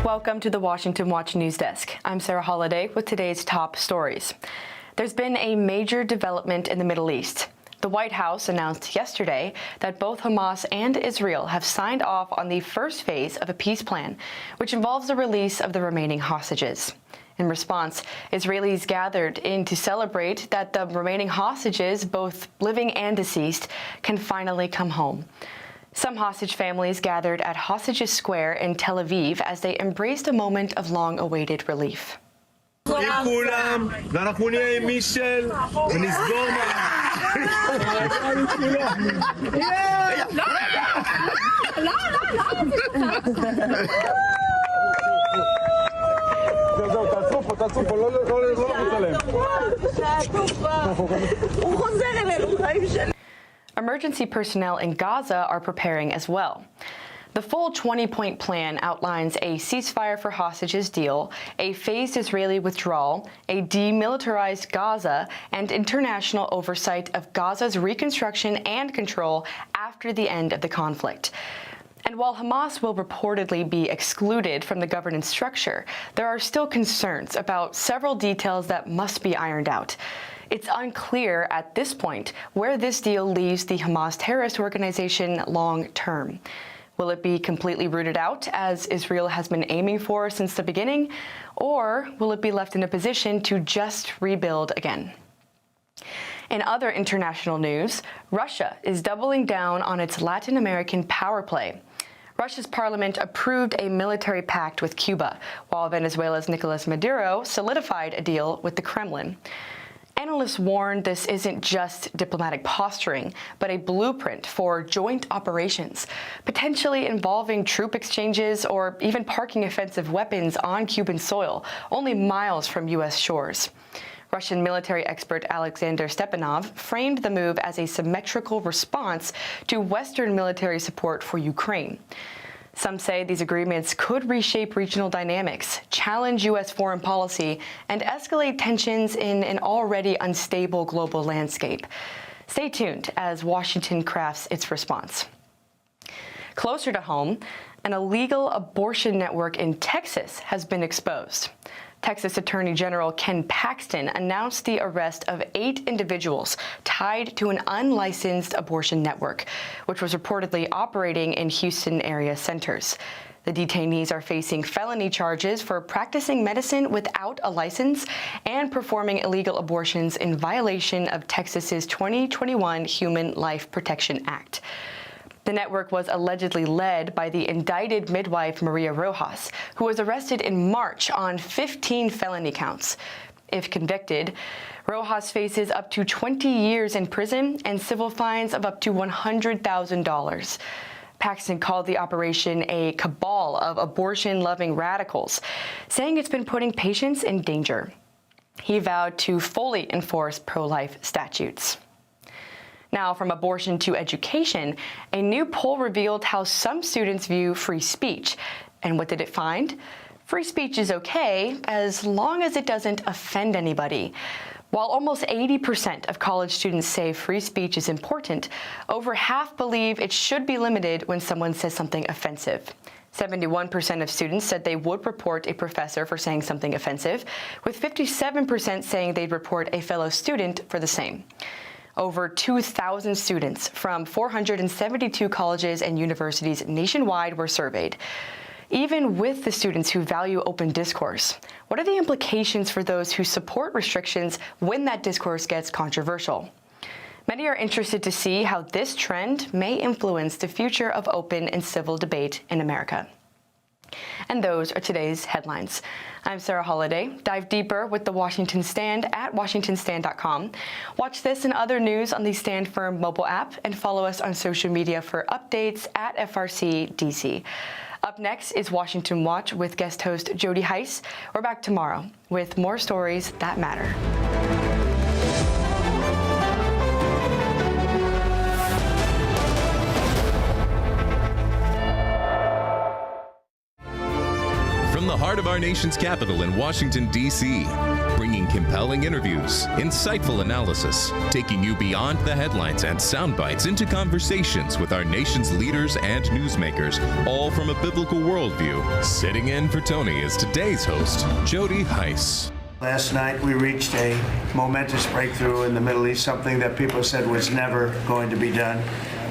Welcome to the Washington Watch News Desk. I'm Sarah Holliday with today's top stories. There's been a major development in the Middle East. The White House announced yesterday that both Hamas and Israel have signed off on the first phase of a peace plan, which involves the release of the remaining hostages. In response, Israelis gathered in to celebrate that the remaining hostages, both living and deceased, can finally come home. Some hostage families gathered at Hostages Square in Tel Aviv as they embraced a moment of long-awaited relief. Emergency personnel in Gaza are preparing as well. The full 20-point plan outlines a ceasefire for hostages deal, a phased Israeli withdrawal, a demilitarized Gaza, and international oversight of Gaza's reconstruction and control after the end of the conflict. And while Hamas will reportedly be excluded from the governance structure, there are still concerns about several details that must be ironed out. It's unclear at this point where this deal leaves the Hamas terrorist organization long term. Will it be completely rooted out, as Israel has been aiming for since the beginning, or will it be left in a position to just rebuild again? In other international news, Russia is doubling down on its Latin American power play. Russia's parliament approved a military pact with Cuba, while Venezuela's Nicolas Maduro solidified a deal with the Kremlin. Analysts warn this isn't just diplomatic posturing, but a blueprint for joint operations, potentially involving troop exchanges or even parking offensive weapons on Cuban soil, only miles from U.S. shores. Russian military expert Alexander Stepanov framed the move as a symmetrical response to Western military support for Ukraine. Some say these agreements could reshape regional dynamics, challenge U.S. foreign policy, and escalate tensions in an already unstable global landscape. Stay tuned as Washington crafts its response. Closer to home, an illegal abortion network in Texas has been exposed. Texas Attorney General Ken Paxton announced the arrest of 8 individuals tied to an unlicensed abortion network, which was reportedly operating in Houston area centers. The detainees are facing felony charges for practicing medicine without a license and performing illegal abortions in violation of Texas's 2021 Human Life Protection Act. The network was allegedly led by the indicted midwife Maria Rojas, who was arrested in March on 15 felony counts. If convicted, Rojas faces up to 20 years in prison and civil fines of up to $100,000. Paxton called the operation a cabal of abortion-loving radicals, saying it's been putting patients in danger. He vowed to fully enforce pro-life statutes. Now, from abortion to education, a new poll revealed how some students view free speech. And what did it find? Free speech is okay as long as it doesn't offend anybody. While almost 80% of college students say free speech is important, over half believe it should be limited when someone says something offensive. 71% of students said they would report a professor for saying something offensive, with 57% saying they'd report a fellow student for the same. Over 2,000 students from 472 colleges and universities nationwide were surveyed. Even with the students who value open discourse, what are the implications for those who support restrictions when that discourse gets controversial? Many are interested to see how this trend may influence the future of open and civil debate in America. And those are today's headlines. I'm Sarah Holliday. Dive deeper with the Washington Stand at WashingtonStand.com. Watch this and other news on the Stand Firm mobile app and follow us on social media for updates at FRC-DC. Up next is Washington Watch with guest host Jody Heiss. We're back tomorrow with more stories that matter. heart of our nation's capital in Washington, D.C., bringing compelling interviews, insightful analysis, taking you beyond the headlines and sound bites into conversations with our nation's leaders and newsmakers, all from a biblical worldview. Sitting in for Tony is today's host, Jody Heiss. Last night we reached a momentous breakthrough in the Middle East, something that people said was never going to be done.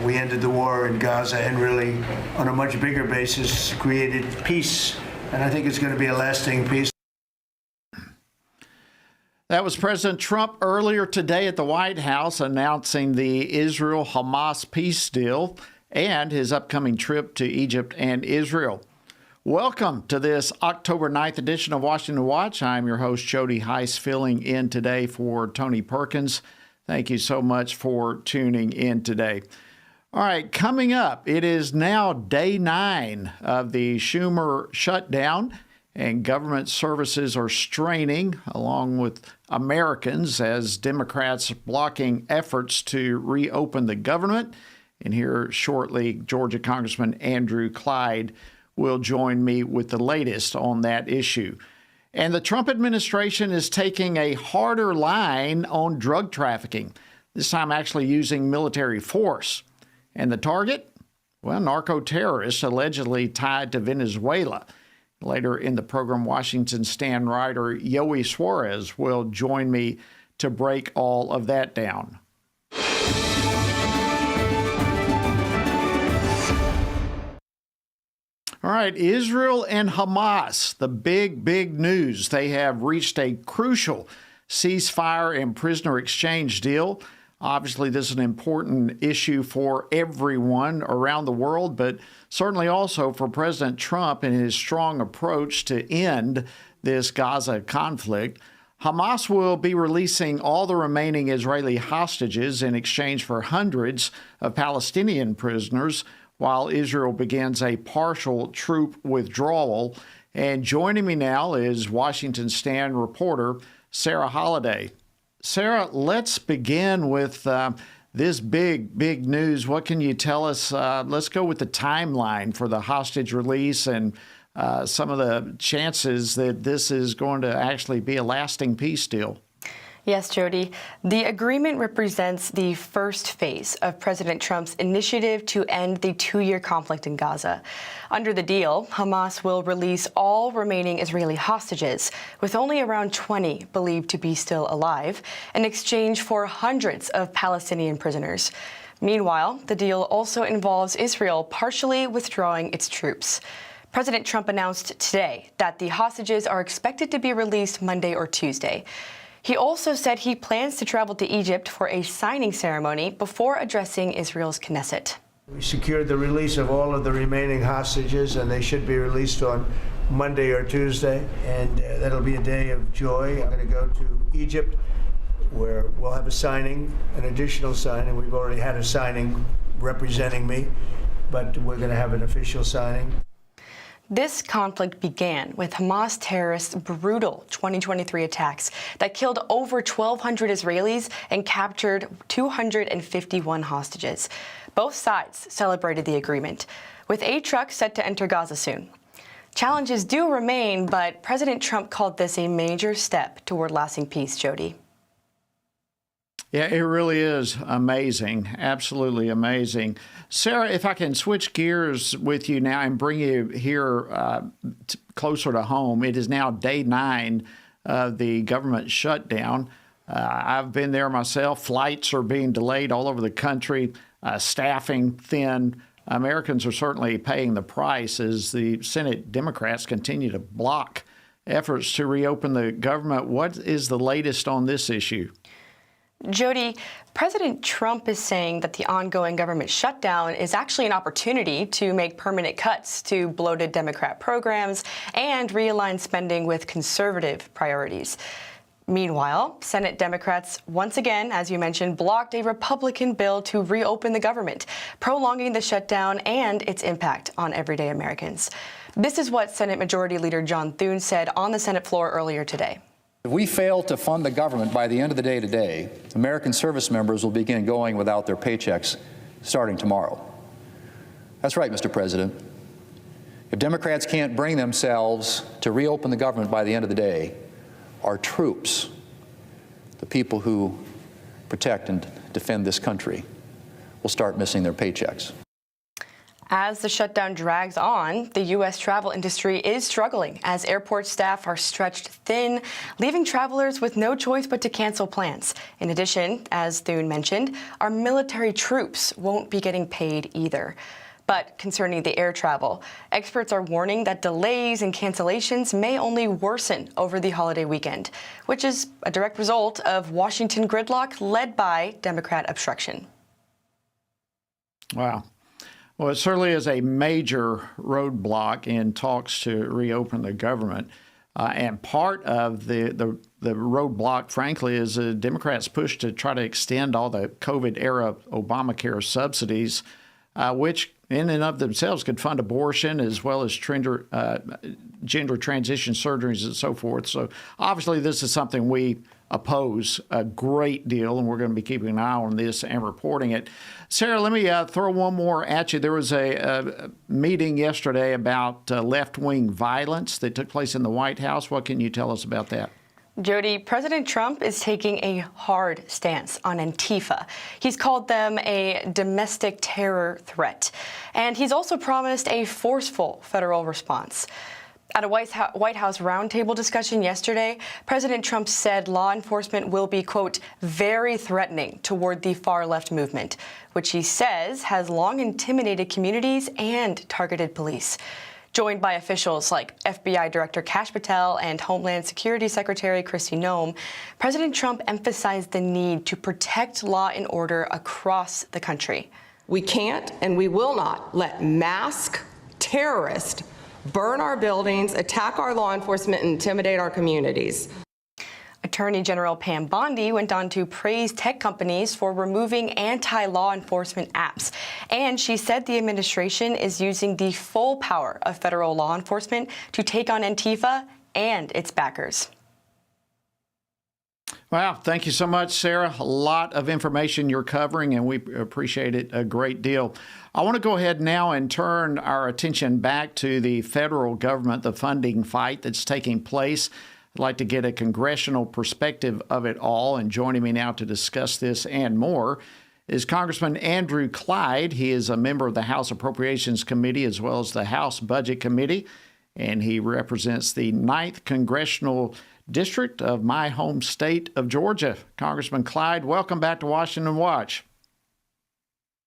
We ended the war in Gaza and really, on a much bigger basis, created peace. And I think it's going to be a lasting peace. That was President Trump earlier today at the White House announcing the Israel-Hamas peace deal and his upcoming trip to Egypt and Israel. Welcome to this October 9th edition of Washington Watch. I'm your host, Jody Heiss, filling in today for Tony Perkins. Thank you so much for tuning in today. All right, coming up, it is now day 9 of the Schumer shutdown, and government services are straining along with Americans as Democrats blocking efforts to reopen the government. And here shortly, Georgia Congressman Andrew Clyde will join me with the latest on that issue. And the Trump administration is taking a harder line on drug trafficking, this time actually using military force. And the target? Well, narco-terrorists allegedly tied to Venezuela. Later in the program, Washington Stand writer Yoey Suarez will join me to break all of that down. All right, Israel and Hamas, the big news. They have reached a crucial ceasefire and prisoner exchange deal. Obviously, this is an important issue for everyone around the world, but certainly also for President Trump and his strong approach to end this Gaza conflict. Hamas will be releasing all the remaining Israeli hostages in exchange for hundreds of Palestinian prisoners, while Israel begins a partial troop withdrawal. And joining me now is Washington Stand reporter Sarah Holliday. Sarah, let's begin with this big news. What can you tell us? Let's go with the timeline for the hostage release and some of the chances that this is going to actually be a lasting peace deal. Yes, Jody. The agreement represents the first phase of President Trump's initiative to end the 2-year conflict in Gaza. Under the deal, Hamas will release all remaining Israeli hostages, with only around 20 believed to be still alive, in exchange for hundreds of Palestinian prisoners. Meanwhile, the deal also involves Israel partially withdrawing its troops. President Trump announced today that the hostages are expected to be released Monday or Tuesday. He also said he plans to travel to Egypt for a signing ceremony before addressing Israel's Knesset. We secured the release of all of the remaining hostages, and they should be released on Monday or Tuesday, and that'll be a day of joy. I'm going to go to Egypt, where we'll have a signing, an additional signing. We've already had a signing representing me, but we're going to have an official signing. This conflict began with Hamas terrorists' brutal 2023 attacks that killed over 1,200 Israelis and captured 251 hostages. Both sides celebrated the agreement, with aid trucks set to enter Gaza soon. Challenges do remain, but President Trump called this a major step toward lasting peace, Jody. Yeah, it really is amazing. Absolutely amazing. Sarah, if I can switch gears with you now and bring you here closer to home. It is now day 9 of the government shutdown. I've been there myself. Flights are being delayed all over the country, staffing thin. Americans are certainly paying the price as the Senate Democrats continue to block efforts to reopen the government. What is the latest on this issue? Jody, President Trump is saying that the ongoing government shutdown is actually an opportunity to make permanent cuts to bloated Democrat programs and realign spending with conservative priorities. Meanwhile, Senate Democrats once again, as you mentioned, blocked a Republican bill to reopen the government, prolonging the shutdown and its impact on everyday Americans. This is what Senate Majority Leader John Thune said on the Senate floor earlier today. If we fail to fund the government by the end of the day today, American service members will begin going without their paychecks starting tomorrow. That's right, Mr. President. If Democrats can't bring themselves to reopen the government by the end of the day, our troops, the people who protect and defend this country, will start missing their paychecks. As the shutdown drags on, the U.S. travel industry is struggling as airport staff are stretched thin, leaving travelers with no choice but to cancel plans. In addition, as Thune mentioned, our military troops won't be getting paid either. But concerning the air travel, experts are warning that delays and cancellations may only worsen over the holiday weekend, which is a direct result of Washington gridlock led by Democrat obstruction. Wow. Well, it certainly is a major roadblock in talks to reopen the government. And part of the roadblock, frankly, is the Democrats' push to try to extend all the COVID-era Obamacare subsidies, which in and of themselves could fund abortion as well as gender transition surgeries and so forth. So obviously this is something we oppose a great deal, and we're going to be keeping an eye on this and reporting it. Sarah, let me throw one more at you. There was a meeting yesterday about left-wing violence that took place in the White House. What can you tell us about that? Jody, President Trump is taking a hard stance on Antifa. He's called them a domestic terror threat, and he's also promised a forceful federal response. At a White House roundtable discussion yesterday, President Trump said law enforcement will be, quote, very threatening toward the far-left movement, which he says has long intimidated communities and targeted police. Joined by officials like FBI Director Kash Patel and Homeland Security Secretary Kristi Noem, President Trump emphasized the need to protect law and order across the country. We can't and we will not let masked terrorists burn our buildings, attack our law enforcement, and intimidate our communities. Attorney General Pam Bondi went on to praise tech companies for removing anti-law enforcement apps. And she said the administration is using the full power of federal law enforcement to take on Antifa and its backers. Wow, thank you so much, Sarah. A lot of information you're covering, and we appreciate it a great deal. I want to go ahead now and turn our attention back to the federal government, the funding fight that's taking place. I'd like to get a congressional perspective of it all, and joining me now to discuss this and more is Congressman Andrew Clyde. He is a member of the House Appropriations Committee as well as the House Budget Committee, and he represents the 9th Congressional District of my home state of Georgia. Congressman Clyde, welcome back to Washington Watch.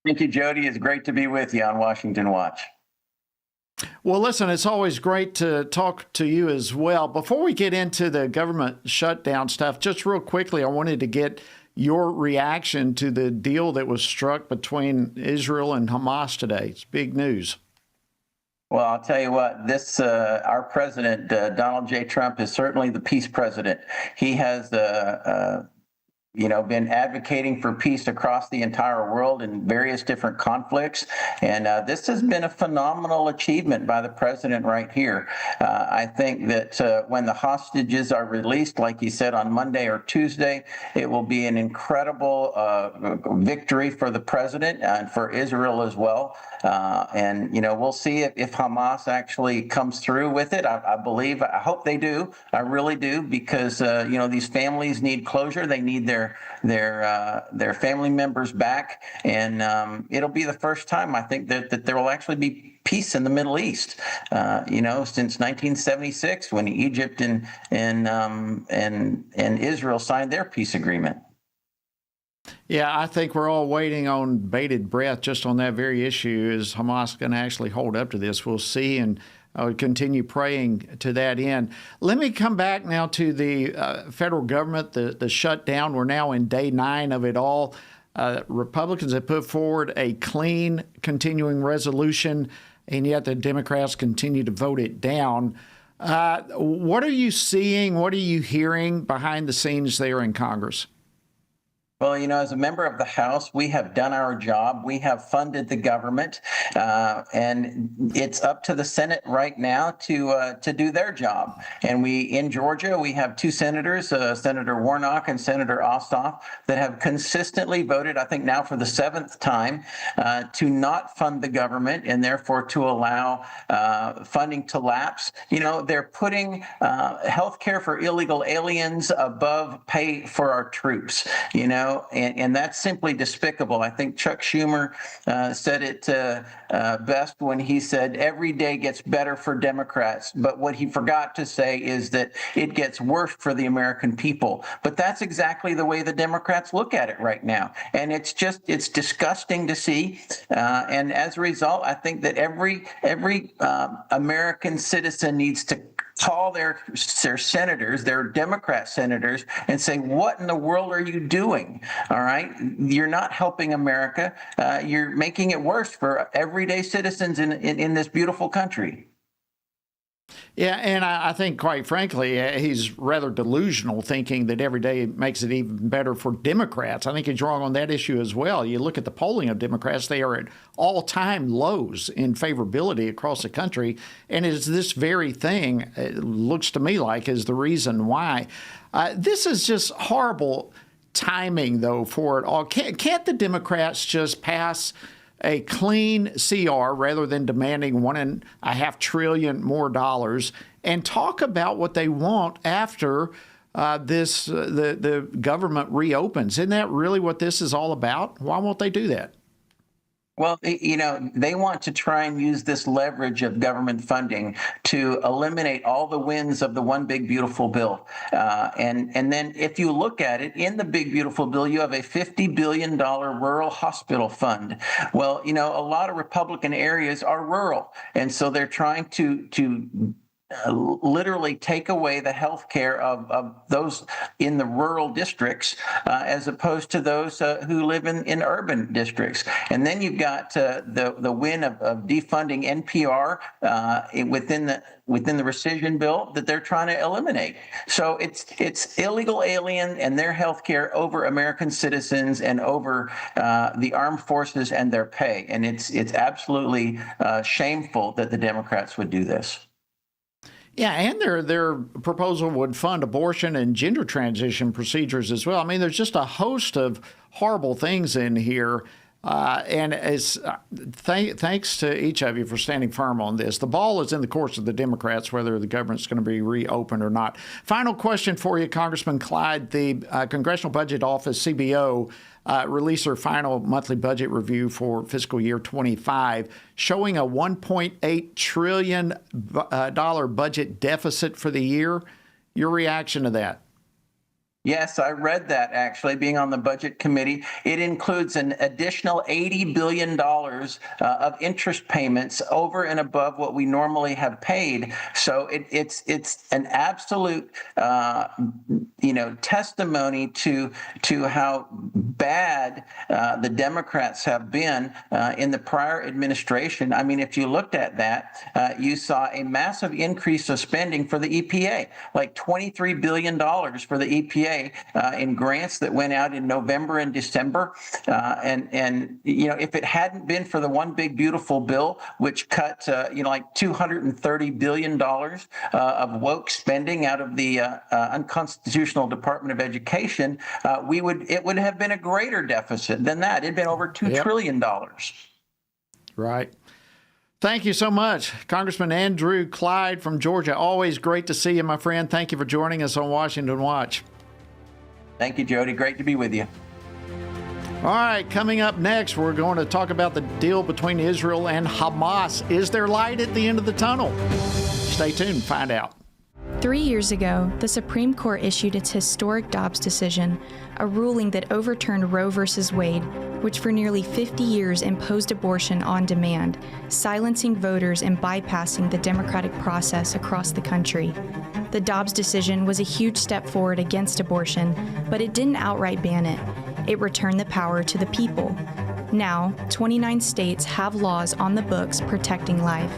Thank you, Jody. It's great to be with you on Washington Watch. Well, listen, it's always great to talk to you as well. Before we get into the government shutdown stuff, just real quickly, I wanted to get your reaction to the deal that was struck between Israel and Hamas today. It's big news. Well, I'll tell you what, our president, Donald J. Trump, is certainly the peace president. He has been advocating for peace across the entire world in various different conflicts. And this has been a phenomenal achievement by the president right here. I think that when the hostages are released, like he said, on Monday or Tuesday, it will be an incredible victory for the president and for Israel as well. And we'll see if Hamas actually comes through with it. I hope they do. I really do, because, these families need closure. They need their family members back, and it'll be the first time, I think, that there will actually be peace in the Middle East. Since 1976, when Egypt and Israel signed their peace agreement. Yeah, I think we're all waiting on bated breath just on that very issue. Is Hamas going to actually hold up to this? We'll see, and I would continue praying to that end. Let me come back now to the federal government, the shutdown. We're now in day 9 of it all. Republicans have put forward a clean continuing resolution, and yet the Democrats continue to vote it down. What are you seeing? What are you hearing behind the scenes there in Congress? Well, as a member of the House, we have done our job. We have funded the government, and it's up to the Senate right now to do their job. And in Georgia, we have two senators, Senator Warnock and Senator Ossoff, that have consistently voted, I think now for the 7th time, to not fund the government and therefore to allow funding to lapse. They're putting health care for illegal aliens above pay for our troops. And that's simply despicable. I think Chuck Schumer said it best when he said every day gets better for Democrats. But what he forgot to say is that it gets worse for the American people. But that's exactly the way the Democrats look at it right now. And it's disgusting to see. And as a result, I think that every American citizen needs to call their senators, their Democrat senators, and say, what in the world are you doing? All right? You're not helping America. You're making it worse for everyday citizens in this beautiful country. Yeah, and I think, quite frankly, he's rather delusional, thinking that every day makes it even better for Democrats. I think he's wrong on that issue as well. You look at the polling of Democrats, they are at all-time lows in favorability across the country, and it is this very thing, it looks to me like, is the reason why. This is just horrible timing, though, for it all. Can't the Democrats just pass a clean CR rather than demanding $1.5 trillion more dollars and talk about what they want after the government reopens? Isn't that really what this is all about? Why won't they do that? Well, they want to try and use this leverage of government funding to eliminate all the wins of the One Big Beautiful Bill. And then if you look at it, in the Big Beautiful Bill, you have a $50 billion rural hospital fund. Well, a lot of Republican areas are rural. And so they're trying to literally take away the health care of those in the rural districts as opposed to those who live in urban districts. And then you've got the win of defunding NPR within the rescission bill that they're trying to eliminate. So it's illegal alien and their health care over American citizens and over the armed forces and their pay. And it's absolutely shameful that the Democrats would do this. Yeah, and their proposal would fund abortion and gender transition procedures as well. I mean, there's just a host of horrible things in here. And thanks to each of you for standing firm on this. The ball is in the courts of the Democrats, whether the government's going to be reopened or not. Final question for you, Congressman Clyde. The Congressional Budget Office, CBO, released their final monthly budget review for fiscal year 25, showing a $1.8 trillion budget deficit for the year. Your reaction to that? Yes, I read that, actually, being on the Budget Committee. It includes an additional $80 billion of interest payments over and above what we normally have paid. So it's an absolute, testimony to how bad the Democrats have been in the prior administration. I mean, if you looked at that, you saw a massive increase of spending for the EPA, like $23 billion for the EPA. In grants that went out in November and December. And if it hadn't been for the One Big Beautiful Bill, which cut, like $230 billion of woke spending out of the unconstitutional Department of Education, it would have been a greater deficit than that. It'd been over $2 trillion. Right. Thank you so much, Congressman Andrew Clyde from Georgia. Always great to see you, my friend. Thank you for joining us on Washington Watch. Thank you, Jody. Great to be with you. All right, coming up next, we're going to talk about the deal between Israel and Hamas. Is there light at the end of the tunnel? Stay tuned, find out. 3 years ago, the Supreme Court issued its historic Dobbs decision, a ruling that overturned Roe v. Wade, which for nearly 50 years imposed abortion on demand, silencing voters and bypassing the democratic process across the country. The Dobbs decision was a huge step forward against abortion, but it didn't outright ban it. It returned the power to the people. Now, 29 states have laws on the books protecting life.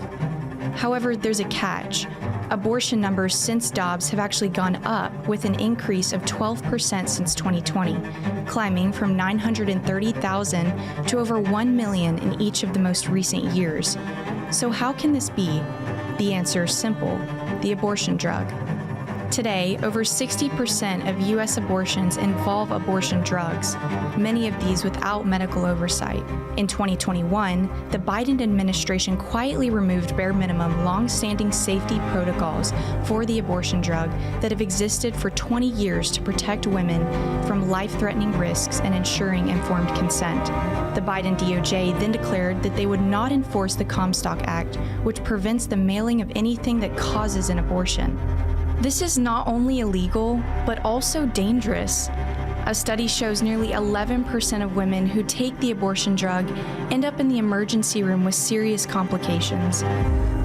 However, there's a catch. Abortion numbers since Dobbs have actually gone up, with an increase of 12% since 2020, climbing from 930,000 to over 1 million in each of the most recent years. So how can this be? The answer is simple: the abortion drug. Today, over 60% of U.S. abortions involve abortion drugs, many of these without medical oversight. In 2021, the Biden administration quietly removed bare minimum long-standing safety protocols for the abortion drug that have existed for 20 years to protect women from life-threatening risks and ensuring informed consent. The Biden DOJ then declared that they would not enforce the Comstock Act, which prevents the mailing of anything that causes an abortion. This is not only illegal, but also dangerous. A study shows nearly 11% of women who take the abortion drug end up in the emergency room with serious complications.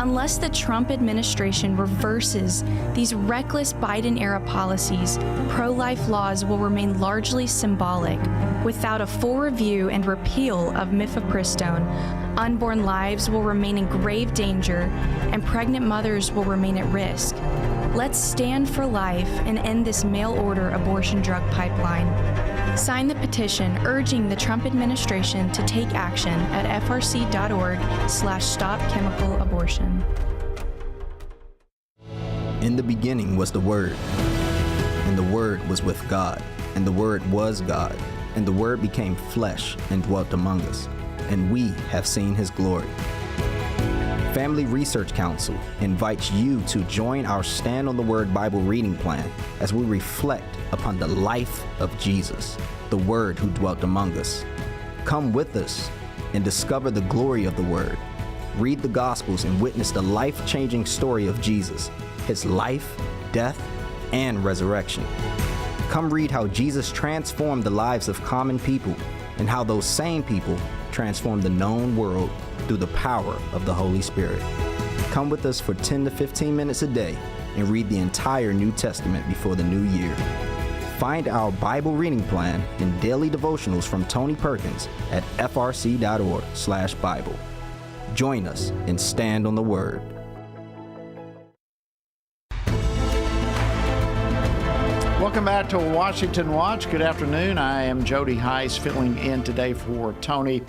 Unless the Trump administration reverses these reckless Biden-era policies, pro-life laws will remain largely symbolic. Without a full review and repeal of mifepristone, unborn lives will remain in grave danger and pregnant mothers will remain at risk. Let's stand for life and end this mail-order abortion drug pipeline. Sign the petition urging the Trump administration to take action at frc.org/stopchemicalabortion. In the beginning was the Word, and the Word was with God, and the Word was God, and the Word became flesh and dwelt among us, and we have seen His glory. Family Research Council invites you to join our Stand on the Word Bible reading plan as we reflect upon the life of Jesus, the Word who dwelt among us. Come with us and discover the glory of the Word. Read the Gospels and witness the life-changing story of Jesus, His life, death, and resurrection. Come read how Jesus transformed the lives of common people and how those same people transformed the known world through the power of the Holy Spirit. Come with us for 10 to 15 minutes a day and read the entire New Testament before the new year. Find our Bible reading plan and daily devotionals from Tony Perkins at frc.org/Bible. Join us and stand on the Word. Welcome back to Washington Watch. Good afternoon. I am Jody Heiss filling in today for Tony.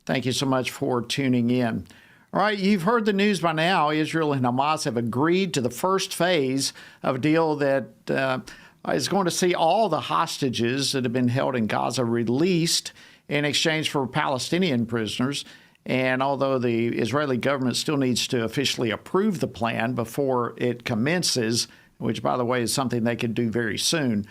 Thank you so much for tuning in. All right, you've heard the news by now. Israel and Hamas have agreed to the first phase of a deal that is going to see all the hostages that have been held in Gaza released in exchange for Palestinian prisoners. And although the Israeli government still needs to officially approve the plan before it commences, which, by the way, is something they could do very soon,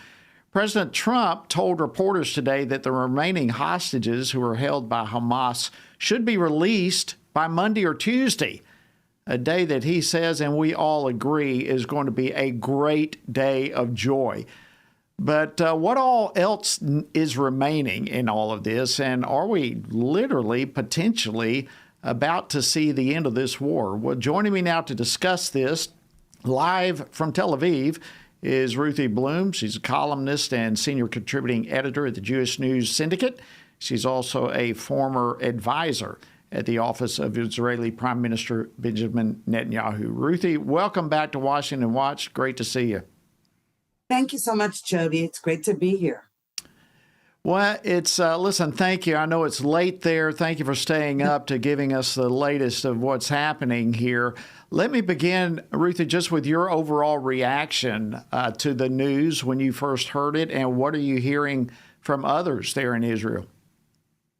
President Trump told reporters today that the remaining hostages who are held by Hamas should be released by Monday or Tuesday, a day that he says, and we all agree, is going to be a great day of joy. But what all else is remaining in all of this, and are we literally, potentially, about to see the end of this war? Well, joining me now to discuss this, live from Tel Aviv, is Ruthie Bloom. She's a columnist and senior contributing editor at the Jewish News Syndicate. She's also a former advisor at the office of Israeli Prime Minister Benjamin Netanyahu. Ruthie, welcome back to Washington Watch. Great to see you. Thank you so much, Jody. It's great to be here. Well, it's, listen, thank you. I know it's late there. Thank you for staying up to giving us the latest of what's happening here. Let me begin, Ruthie, just with your overall reaction to the news when you first heard it, and what are you hearing from others there in Israel?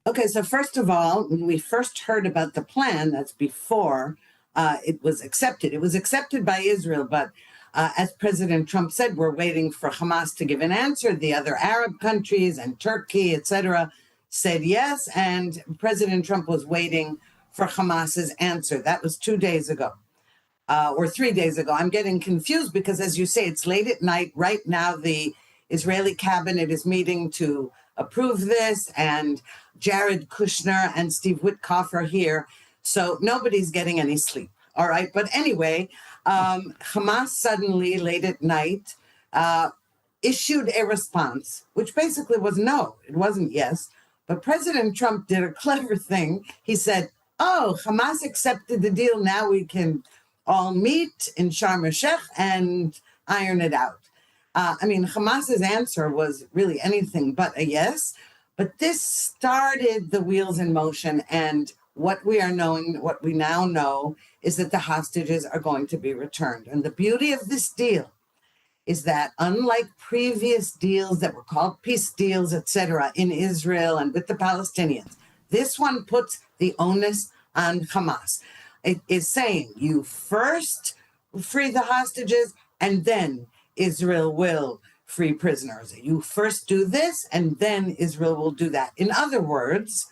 Okay, so first of all, when we first heard about the plan, that's before it was accepted. It was accepted by Israel, but as President Trump said, we're waiting for Hamas to give an answer. The other Arab countries and Turkey, etc., said yes, and President Trump was waiting for Hamas's answer. That was 2 days ago. Or 3 days ago. I'm getting confused because, as you say, it's late at night. Right now, the Israeli cabinet is meeting to approve this, and Jared Kushner and Steve Witkoff are here. So nobody's getting any sleep. All right. But anyway, Hamas suddenly, late at night, issued a response, which basically was no. It wasn't yes. But President Trump did a clever thing. He said, oh, Hamas accepted the deal. Now we can all meet in Sharm el-Sheikh and iron it out. Hamas's answer was really anything but a yes, but this started the wheels in motion. And what we now know is that the hostages are going to be returned. And the beauty of this deal is that unlike previous deals that were called peace deals, etc., in Israel and with the Palestinians, this one puts the onus on Hamas. It is saying you first free the hostages and then Israel will free prisoners. You first do this and then Israel will do that. In other words,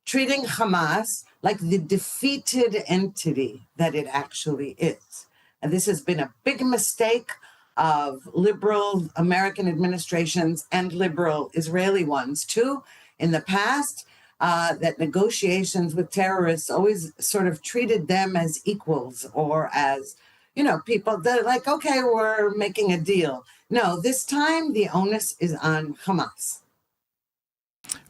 treating Hamas like the defeated entity that it actually is. And this has been a big mistake of liberal American administrations and liberal Israeli ones too in the past, that negotiations with terrorists always sort of treated them as equals or as, people that are like, okay, we're making a deal. No, this time the onus is on Hamas.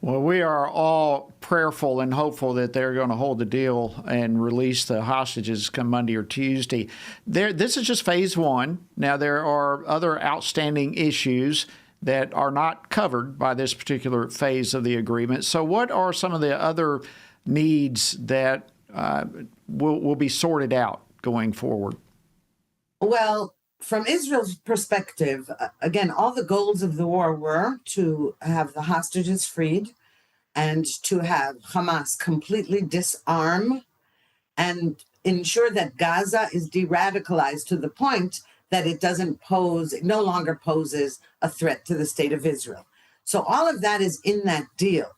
Well, we are all prayerful and hopeful that they're going to hold the deal and release the hostages come Monday or Tuesday. This is just phase one. Now, there are other outstanding issues that are not covered by this particular phase of the agreement. So what are some of the other needs that will be sorted out going forward? Well, from Israel's perspective, again, all the goals of the war were to have the hostages freed and to have Hamas completely disarm and ensure that Gaza is de-radicalized to the point that it no longer poses a threat to the state of Israel. So all of that is in that deal.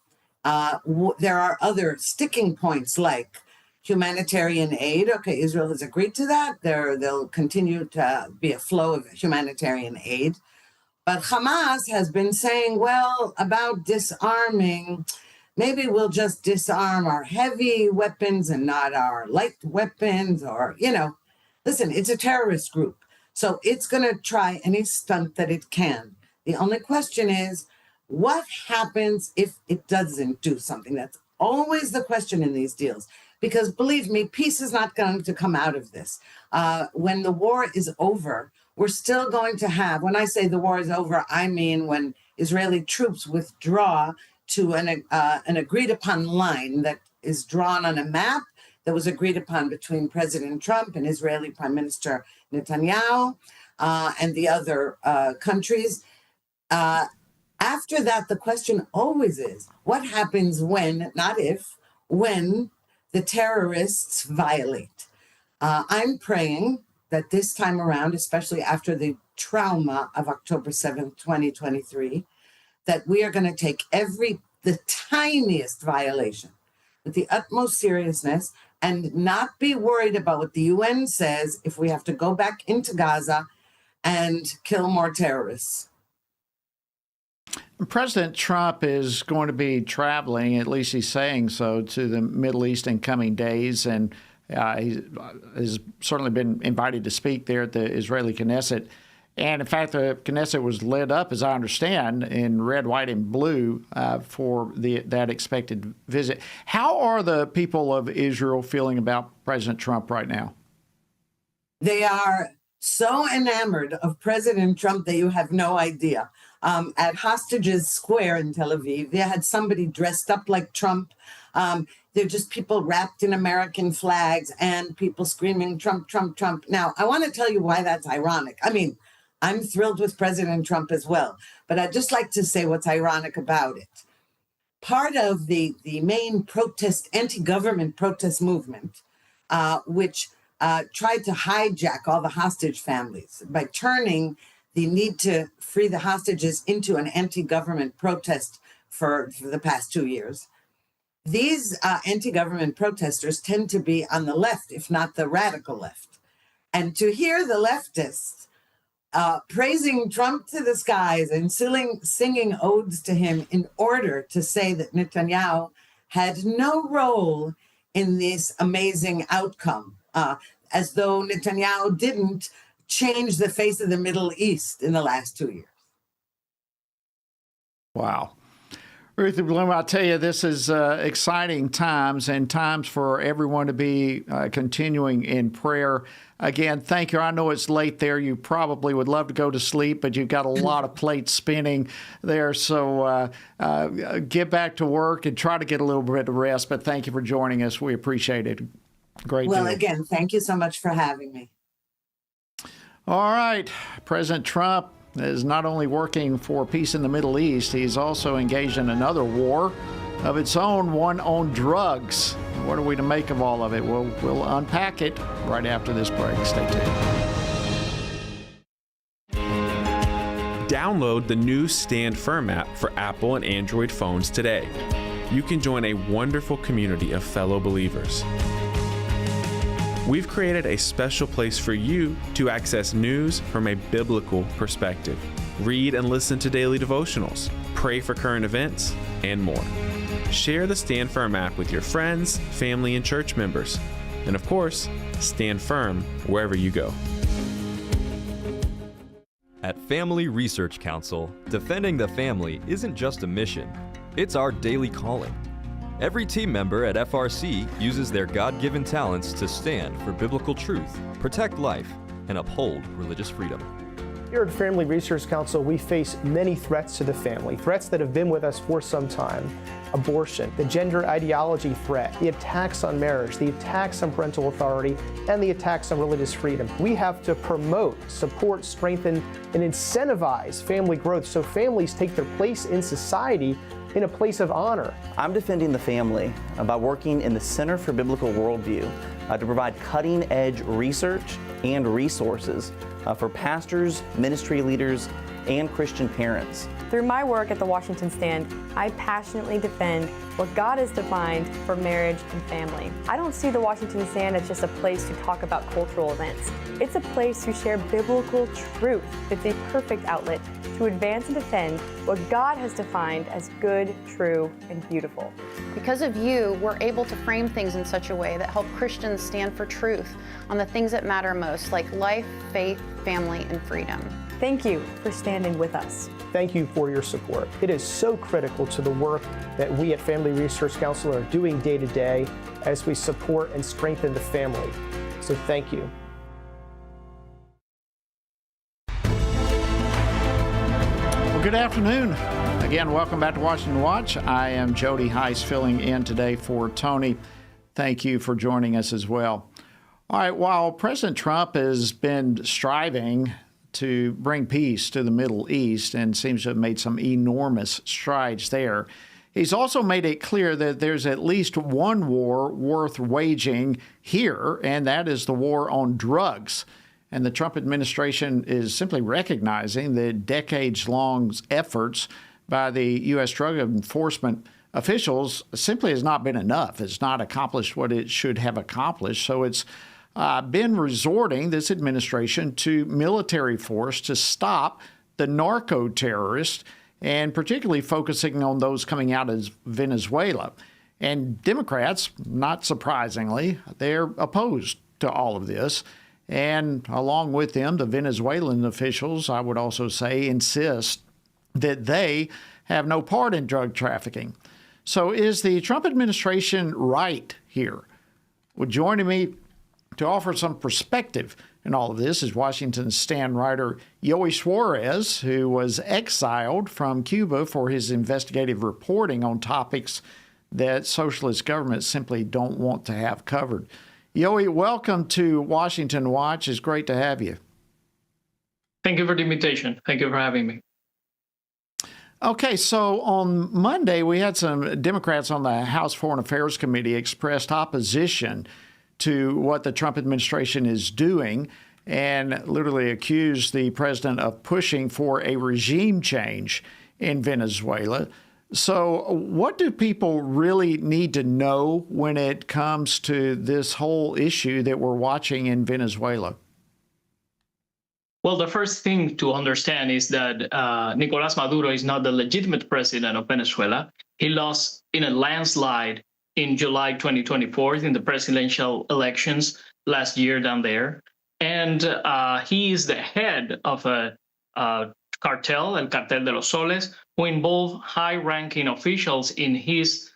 There are other sticking points like humanitarian aid. Okay, Israel has agreed to that. There'll continue to be a flow of humanitarian aid. But Hamas has been saying, well, about disarming, maybe we'll just disarm our heavy weapons and not our light weapons, or, listen, it's a terrorist group. So it's going to try any stunt that it can. The only question is, what happens if it doesn't do something? That's always the question in these deals. Because believe me, peace is not going to come out of this. When the war is over, we're still going to have, when I say the war is over, I mean when Israeli troops withdraw to an agreed upon line that is drawn on a map that was agreed upon between President Trump and Israeli Prime Minister Netanyahu and the other countries. After that, the question always is, what happens when, not if, when the terrorists violate? I'm praying that this time around, especially after the trauma of October 7th, 2023, that we are going to take the tiniest violation with the utmost seriousness and not be worried about what the UN says if we have to go back into Gaza and kill more terrorists. President Trump is going to be traveling, at least he's saying so, to the Middle East in coming days, and he has certainly been invited to speak there at the Israeli Knesset. And in fact, the Knesset was lit up, as I understand, in red, white, and blue for that expected visit. How are the people of Israel feeling about President Trump right now? They are so enamored of President Trump that you have no idea. At Hostages Square in Tel Aviv, they had somebody dressed up like Trump. They're just people wrapped in American flags and people screaming, Trump, Trump, Trump. Now, I want to tell you why that's ironic. I mean, I'm thrilled with President Trump as well, but I'd just like to say what's ironic about it. Part of the main anti-government protest movement, which tried to hijack all the hostage families by turning the need to free the hostages into an anti-government protest for the past 2 years. These anti-government protesters tend to be on the left, if not the radical left. And to hear the leftists praising Trump to the skies and singing odes to him in order to say that Netanyahu had no role in this amazing outcome, as though Netanyahu didn't change the face of the Middle East in the last 2 years. Wow. Ruthie Bloom, I'll tell you, this is exciting times and times for everyone to be continuing in prayer. Again, thank you. I know it's late there. You probably would love to go to sleep, but you've got a lot of plates spinning there. So get back to work and try to get a little bit of rest. But thank you for joining us. We appreciate it. Great. Well, deal. again, thank you so much for having me. All right. President Trump is not only working for peace in the Middle East, he's also engaged in another war of its own, one on drugs. What are we to make of all of it? We'll unpack it right after this break. Stay tuned. Download the new Stand Firm app for Apple and Android phones today. You can join a wonderful community of fellow believers. We've created a special place for you to access news from a biblical perspective, read and listen to daily devotionals, pray for current events, and more. Share the Stand Firm app with your friends, family, and church members. And of course, stand firm wherever you go. At Family Research Council, defending the family isn't just a mission, it's our daily calling. Every team member at FRC uses their God-given talents to stand for biblical truth, protect life, and uphold religious freedom. Here at Family Research Council, we face many threats to the family, threats that have been with us for some time. Abortion, the gender ideology threat, the attacks on marriage, the attacks on parental authority, and the attacks on religious freedom. We have to promote, support, strengthen, and incentivize family growth so families take their place in society in a place of honor. I'm defending the family by working in the Center for Biblical Worldview to provide cutting-edge research and resources for pastors, ministry leaders, and Christian parents. Through my work at the Washington Stand, I passionately defend what God has defined for marriage and family. I don't see the Washington Stand as just a place to talk about cultural events. It's a place to share biblical truth. It's a perfect outlet to advance and defend what God has defined as good, true, and beautiful. Because of you, we're able to frame things in such a way that help Christians stand for truth on the things that matter most, like life, faith, family, and freedom. Thank you for standing with us. Thank you for your support. It is so critical to the work that we at Family Research Council are doing day to day as we support and strengthen the family. So thank you. Well, good afternoon. Again, welcome back to Washington Watch. I am Jody Heiss filling in today for Tony. Thank you for joining us as well. All right, while President Trump has been striving to bring peace to the Middle East and seems to have made some enormous strides there, he's also made it clear that there's at least one war worth waging here, and that is the war on drugs. And the Trump administration is simply recognizing the decades-long efforts by the U.S. drug enforcement officials simply has not been enough. It's not accomplished what it should have accomplished. So it's been resorting, this administration, to military force to stop the narco-terrorists, and particularly focusing on those coming out of Venezuela. And Democrats, not surprisingly, they're opposed to all of this. And along with them, the Venezuelan officials, I would also say, insist that they have no part in drug trafficking. So is the Trump administration right here? Well, joining me to offer some perspective in all of this is Washington Stand writer Yoey Suarez, who was exiled from Cuba for his investigative reporting on topics that socialist governments simply don't want to have covered. Yoey, welcome to Washington Watch. It's great to have you. Thank you for the invitation. Thank you for having me. Okay, so on Monday, we had some Democrats on the House Foreign Affairs Committee expressed opposition to what the Trump administration is doing and literally accused the president of pushing for a regime change in Venezuela. So what do people really need to know when it comes to this whole issue that we're watching in Venezuela? Well, the first thing to understand is that Nicolás Maduro is not the legitimate president of Venezuela. He lost in a landslide in July 2024 in the presidential elections last year down there. And he is the head of a cartel, El Cartel de los Soles, who involve high-ranking officials in his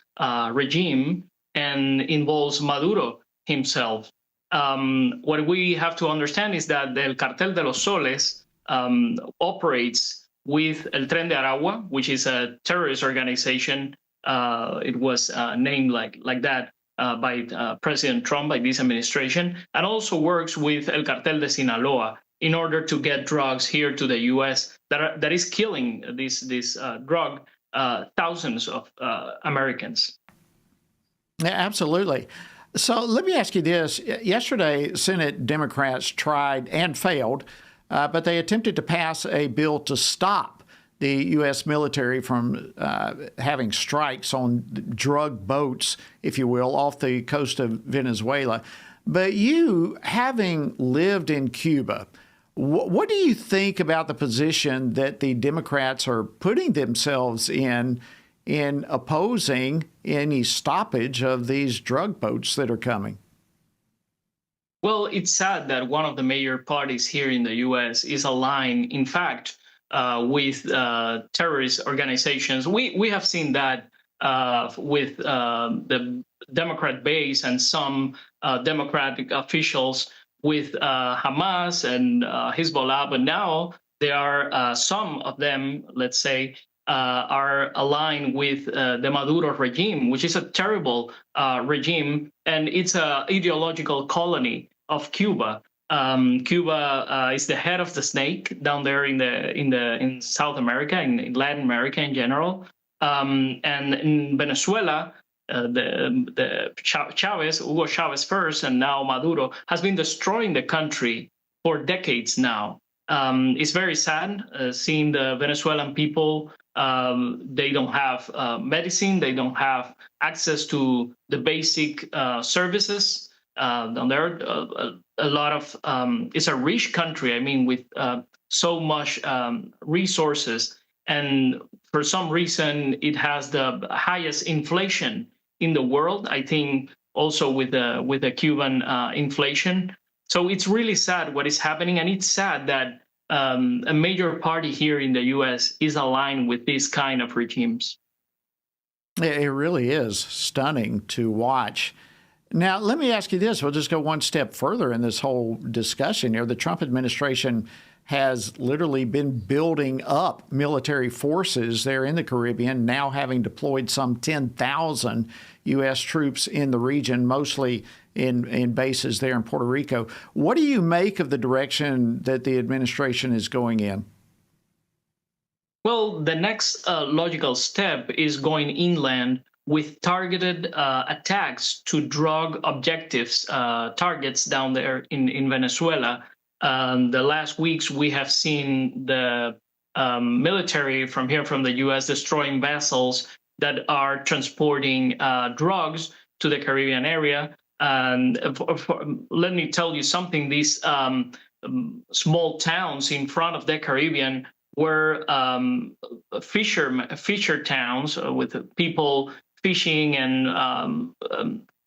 regime and involves Maduro himself. What we have to understand is that the El Cartel de los Soles operates with El Tren de Aragua, which is a terrorist organization. It was named like that by President Trump, by this administration, and also works with El Cartel de Sinaloa in order to get drugs here to the U.S. that is killing this drug thousands of Americans. Yeah, absolutely. So let me ask you this. Yesterday, Senate Democrats tried and failed, but they attempted to pass a bill to stop the U.S. military from having strikes on drug boats, if you will, off the coast of Venezuela. But you, having lived in Cuba, what do you think about the position that the Democrats are putting themselves in opposing any stoppage of these drug boats that are coming? Well, it's sad that one of the major parties here in the U.S. is aligned, in fact, with terrorist organizations. We have seen that with the Democrat base and some Democratic officials with Hamas and Hezbollah, but now there are some of them, let's say, are aligned with the Maduro regime, which is a terrible regime, and it's an ideological colony of Cuba. Cuba is the head of the snake down there in South America, in Latin America in general, and in Venezuela. The Hugo Chavez first, and now Maduro has been destroying the country for decades now. It's very sad seeing the Venezuelan people. They don't have medicine. They don't have access to the basic services. Down there, a lot of it's a rich country. I mean, with so much resources, and for some reason, it has the highest inflation in the world. I think also with the Cuban inflation. So it's really sad what is happening, and it's sad that a major party here in the U.S. is aligned with these kind of regimes. It really is stunning to watch. Now, let me ask you this. We'll just go one step further in this whole discussion here. The Trump administration has literally been building up military forces there in the Caribbean, now having deployed some 10,000 U.S. troops in the region, mostly in bases there in Puerto Rico. What do you make of the direction that the administration is going in? Well, the next logical step is going inland with targeted attacks to drug objectives, targets down there in Venezuela. The last weeks, we have seen the military from the U.S. destroying vessels that are transporting drugs to the Caribbean area. And let me tell you something, these small towns in front of the Caribbean were fisher towns with people fishing and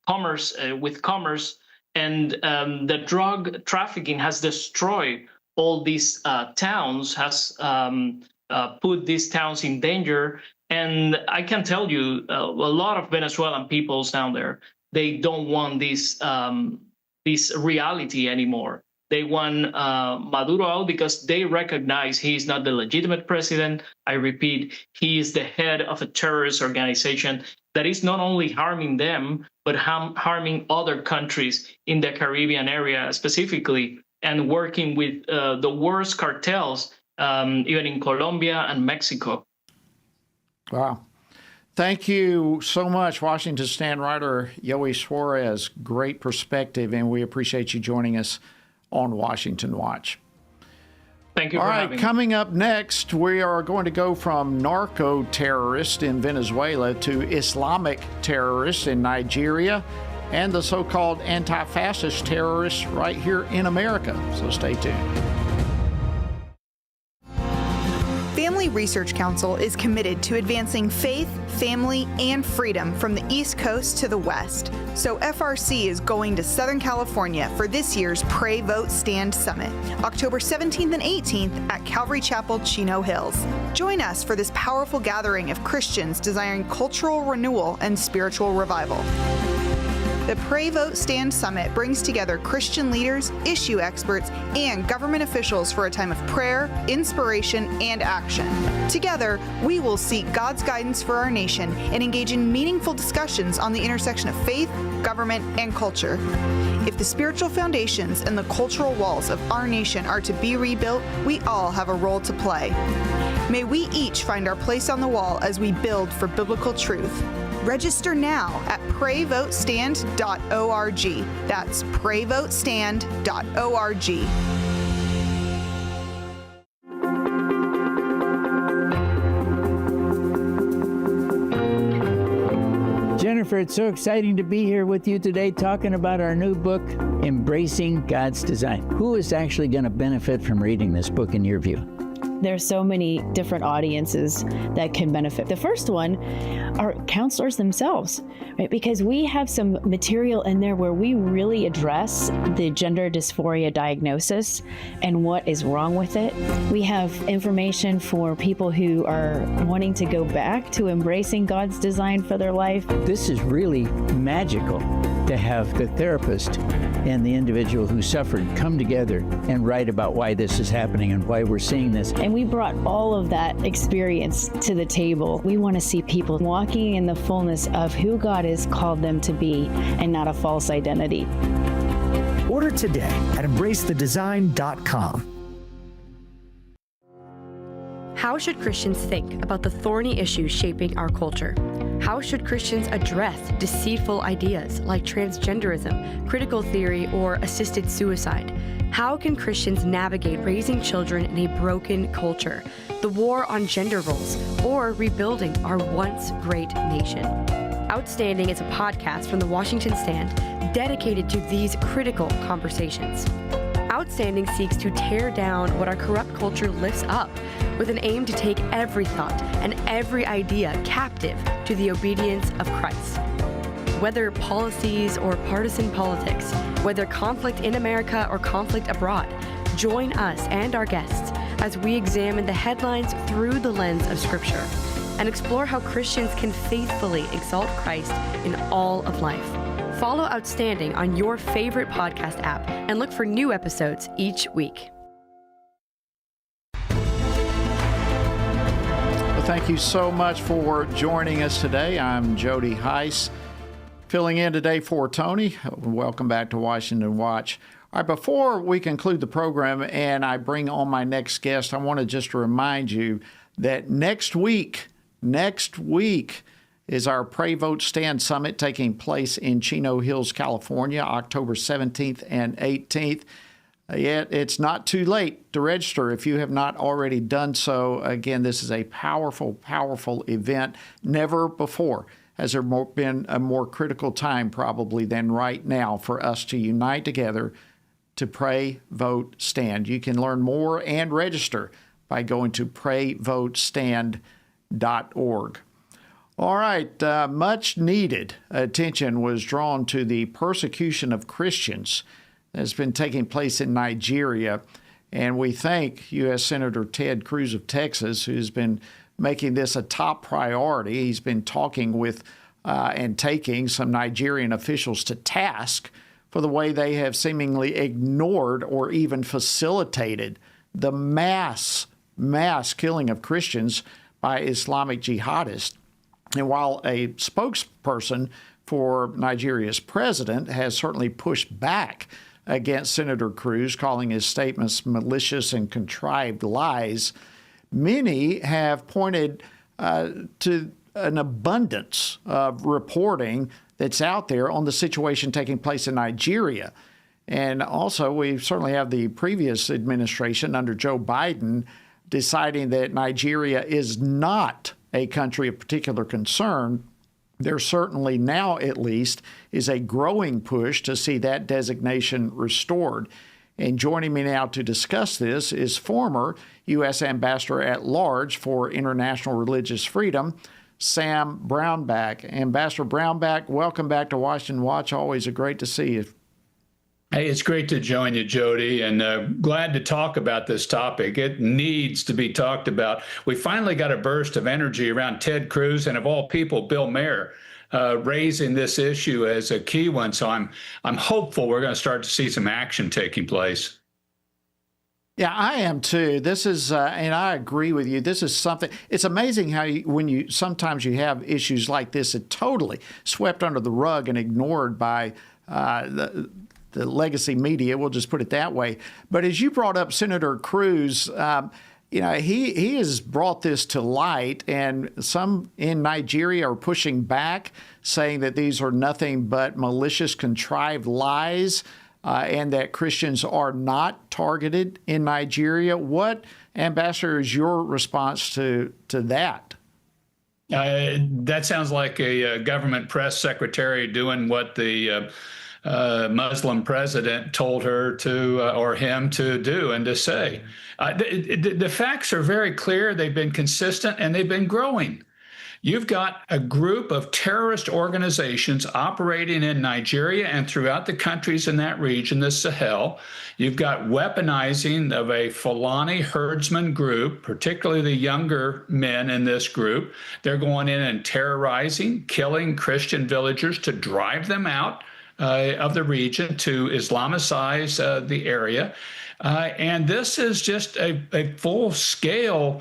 commerce, and the drug trafficking has destroyed all these towns, has put these towns in danger. And I can tell you, a lot of Venezuelan peoples down there, they don't want this reality anymore. They want Maduro out because they recognize he is not the legitimate president. I repeat, he is the head of a terrorist organization that is not only harming them, but harming other countries in the Caribbean area specifically, and working with the worst cartels, even in Colombia and Mexico. Wow. Thank you so much, Washington Stand writer Yoey Suarez. Great perspective, and we appreciate you joining us on Washington Watch. Thank you for having having me. All right, coming up next, we are going to go from narco-terrorist in Venezuela to Islamic terrorists in Nigeria and the so-called anti-fascist terrorists right here in America. So stay tuned. Family Family Research Council is committed to advancing faith, family, and freedom from the East Coast to the West. So FRC is going to Southern California for this year's Pray, Vote, Stand Summit, October 17th and 18th at Calvary Chapel, Chino Hills. Join us for this powerful gathering of Christians desiring cultural renewal and spiritual revival. The Pray, Vote, Stand Summit brings together Christian leaders, issue experts, and government officials for a time of prayer, inspiration, and action. Together, we will seek God's guidance for our nation and engage in meaningful discussions on the intersection of faith, government, and culture. If the spiritual foundations and the cultural walls of our nation are to be rebuilt, we all have a role to play. May we each find our place on the wall as we build for biblical truth. Register now at prayvotestand.org. That's prayvotestand.org. Jennifer, it's so exciting to be here with you today talking about our new book, Embracing God's Design. Who is actually going to benefit from reading this book in your view? There's so many different audiences that can benefit. The first one are counselors themselves, right? Because we have some material in there where we really address the gender dysphoria diagnosis and what is wrong with it. We have information for people who are wanting to go back to embracing God's design for their life. This is really magical to have the therapist and the individual who suffered come together and write about why this is happening and why we're seeing this. And we brought all of that experience to the table. We want to see people walking in the fullness of who God has called them to be and not a false identity. Order today at embracethedesign.com. How should Christians think about the thorny issues shaping our culture? How should Christians address deceitful ideas like transgenderism, critical theory, or assisted suicide? How can Christians navigate raising children in a broken culture, the war on gender roles, or rebuilding our once great nation? Outstanding is a podcast from the Washington Stand dedicated to these critical conversations. Outstanding seeks to tear down what our corrupt culture lifts up with an aim to take every thought and every idea captive to the obedience of Christ. Whether policies or partisan politics, whether conflict in America or conflict abroad, join us and our guests as we examine the headlines through the lens of Scripture and explore how Christians can faithfully exalt Christ in all of life. Follow Outstanding on your favorite podcast app and look for new episodes each week. Well, thank you so much for joining us today. I'm Jody Heiss, filling in today for Tony. Welcome back to Washington Watch. All right, before we conclude the program and I bring on my next guest, I want to just remind you that next week is our Pray, Vote, Stand Summit taking place in Chino Hills, California, October 17th and 18th. Yet it's not too late to register if you have not already done so. Again, this is a powerful, powerful event. Never before has there been a more critical time probably than right now for us to unite together to pray, vote, stand. You can learn more and register by going to prayvotestand.org. All right, much needed attention was drawn to the persecution of Christians that's been taking place in Nigeria. And we thank U.S. Senator Ted Cruz of Texas, who's been making this a top priority. He's been talking with and taking some Nigerian officials to task for the way they have seemingly ignored or even facilitated the mass killing of Christians by Islamic jihadists. And while a spokesperson for Nigeria's president has certainly pushed back against Senator Cruz, calling his statements malicious and contrived lies, many have pointed to an abundance of reporting that's out there on the situation taking place in Nigeria. And also, we certainly have the previous administration under Joe Biden deciding that Nigeria is not a country of particular concern. There certainly now, at least, is a growing push to see that designation restored. And joining me now to discuss this is former U.S. Ambassador at Large for International Religious Freedom, Sam Brownback. Ambassador Brownback, welcome back to Washington Watch. Always great to see you. Hey, it's great to join you, Jody, and glad to talk about this topic. It needs to be talked about. We finally got a burst of energy around Ted Cruz and, of all people, Bill Maher, raising this issue as a key one. So I'm hopeful we're going to start to see some action taking place. Yeah, I am too. This is, and I agree with you. This is something. It's amazing how sometimes you have issues like this that totally swept under the rug and ignored by the legacy media. We'll just put it that way. But as you brought up Senator Cruz, he has brought this to light, and some in Nigeria are pushing back, saying that these are nothing but malicious, contrived lies. And that Christians are not targeted in Nigeria. What, Ambassador, is your response to that? That sounds like a government press secretary doing what the Muslim president told her to, or him to do and to say. The facts are very clear. They've been consistent and they've been growing. You've got a group of terrorist organizations operating in Nigeria and throughout the countries in that region, the Sahel. You've got weaponizing of a Fulani herdsman group, particularly the younger men in this group. They're going in and terrorizing, killing Christian villagers to drive them out of the region, to Islamicize the area. And this is just a full-scale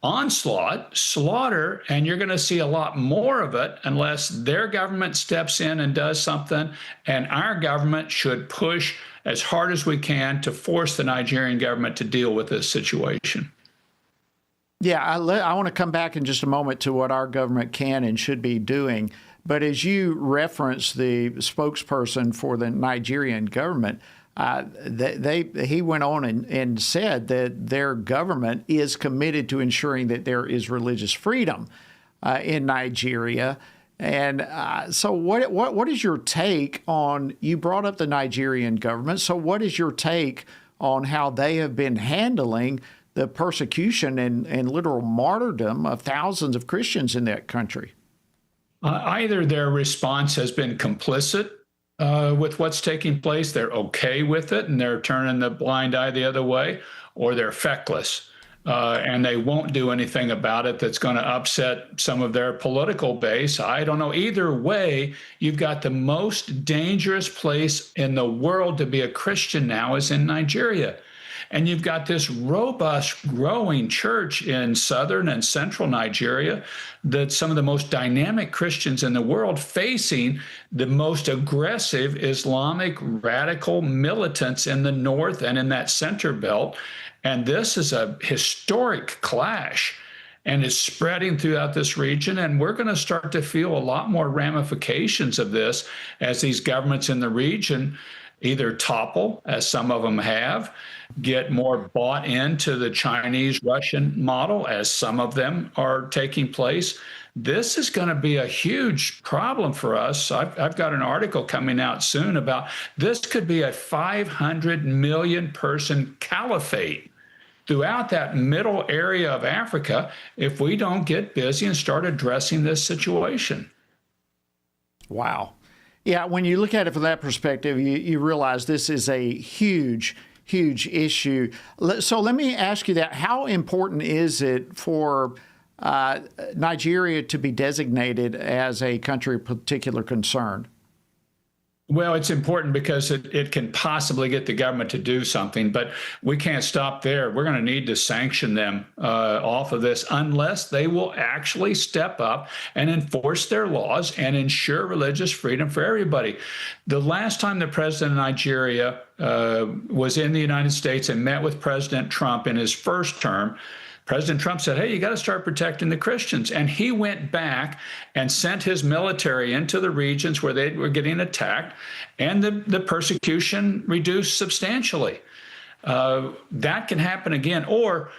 onslaught, slaughter, and you're going to see a lot more of it unless their government steps in and does something. And our government should push as hard as we can to force the Nigerian government to deal with this situation. Yeah, I want to come back in just a moment to what our government can and should be doing. But as you reference the spokesperson for the Nigerian government, he went on and said that their government is committed to ensuring that there is religious freedom in Nigeria. And so what is your take on, you brought up the Nigerian government, so what is your take on how they have been handling the persecution and literal martyrdom of thousands of Christians in that country? Either their response has been complicit with what's taking place, they're okay with it, and they're turning the blind eye the other way, or they're feckless, and they won't do anything about it that's going to upset some of their political base. I don't know. Either way, you've got the most dangerous place in the world to be a Christian now is in Nigeria. And you've got this robust, growing church in southern and central Nigeria that some of the most dynamic Christians in the world facing the most aggressive Islamic radical militants in the north and in that center belt. And this is a historic clash and is spreading throughout this region. And we're going to start to feel a lot more ramifications of this as these governments in the region either topple, as some of them have, get more bought into the Chinese-Russian model, as some of them are taking place. This is going to be a huge problem for us. I've got an article coming out soon about this could be a 500 million person caliphate throughout that middle area of Africa if we don't get busy and start addressing this situation. Wow. Yeah, when you look at it from that perspective, you realize this is a huge issue. So let me ask you that. How important is it for Nigeria to be designated as a country of particular concern? Well, it's important because it can possibly get the government to do something, but we can't stop there. We're going to need to sanction them off of this unless they will actually step up and enforce their laws and ensure religious freedom for everybody. The last time the president of Nigeria was in the United States and met with President Trump in his first term, President Trump said, hey, you got to start protecting the Christians. And he went back and sent his military into the regions where they were getting attacked, and the persecution reduced substantially. That can happen again. Or,